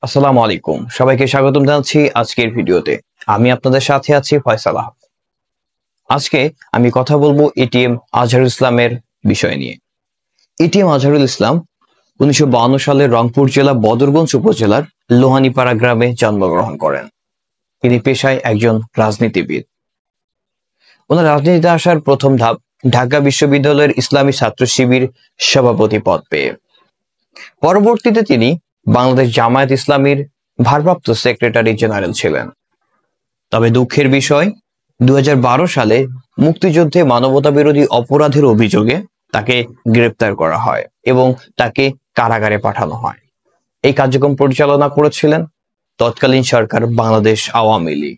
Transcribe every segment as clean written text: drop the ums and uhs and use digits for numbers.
আসসালামু আলাইকুম, সবাইকে স্বাগতম জানাচ্ছি আজকের ভিডিওতে। আমি আপনাদের সাথে আছি ফয়সাল আহমেদ। আজকে আমি কথা বলবো এটিএম আজহারুল ইসলামের বিষয় নিয়ে। এটিএম আজহারুল ইসলাম 1952 সালে রংপুর জেলা বদরগঞ্জ উপজেলার লোহানীপাড়া গ্রামে জন্মগ্রহণ করেন। তিনি পেশায় একজন রাজনীতিবিদ। ওনার রাজনীতিতে আসার প্রথম ধাপ ঢাকা বিশ্ববিদ্যালয়ের ইসলামী ছাত্র শিবির সভাপতি পদ পেয়ে। পরবর্তীতে তিনি বাংলাদেশ জামায়াত ইসলামীর ভারপ্রাপ্ত সেক্রেটারি জেনারেল ছিলেন। তবে দুঃখের বিষয়, 2012 সালে মুক্তিযুদ্ধে মানবতাবিরোধী অপরাধের অভিযোগে তাকে গ্রেপ্তার করা হয় এবং তাকে কারাগারে পাঠানো হয়। এই কার্যক্রম পরিচালনা করেছিলেন তৎকালীন সরকার বাংলাদেশ আওয়ামী লীগ।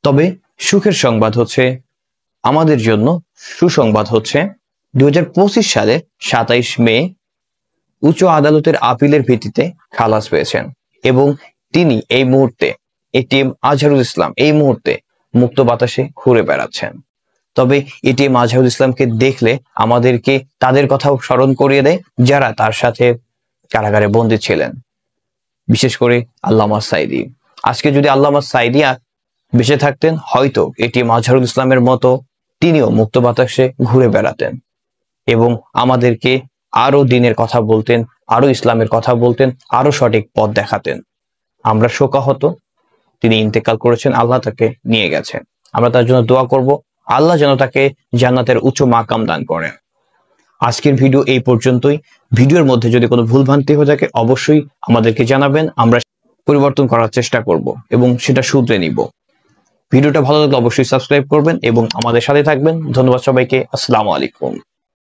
তবে সুখের সংবাদ হচ্ছে, আমাদের জন্য সুসংবাদ হচ্ছে, 2025 সালে 27 মে উচ্চ আদালতের আপিলের ভিত্তিতে খালাস পেয়েছেন এবং তিনি এই মুহূর্তে এটিএম আজহারুল ইসলাম এই মুহূর্তে মুক্ত বাতাসে ঘুরে বেড়াচ্ছেন। তবে এটিএম আজহারুল ইসলামকে দেখলে আমাদেরকে তাদের কথাও স্মরণ করিয়ে দেয় যারা তার সাথে কারাগারে বন্দী ছিলেন, বিশেষ করে আল্লামা সাঈদী। আজকে যদি আল্লামা সাঈদী বেঁচে থাকতেন, হয়তো এটিএম আজহারুল ইসলামের মতো তিনিও মুক্ত বাতাসে ঘুরে বেড়াতেন এবং আমাদেরকে আরো দিনের কথা বলতেন, আরো ইসলামের কথা বলতেন, আরো সঠিক পথ দেখাতেন। আমরা শোকাহত, তিনি ইন্তেকাল করেছেন, আল্লাহ তাকে নিয়ে গেছেন। আমরা তার জন্য দোয়া করব, আল্লাহ যেন তাকে জান্নাতের উচ্চ মাকাম দান করেন। আজকের ভিডিও এই পর্যন্তই। ভিডিওর মধ্যে যদি কোনো ভুলভ্রান্তি হয়ে থাকে অবশ্যই আমাদেরকে জানাবেন, আমরা পরিবর্তন করার চেষ্টা করব এবং সেটা শুধরে নিব। ভিডিওটা ভালো লাগলে অবশ্যই সাবস্ক্রাইব করবেন এবং আমাদের সাথে থাকবেন। ধন্যবাদ সবাইকে। আসসালামু আলাইকুম।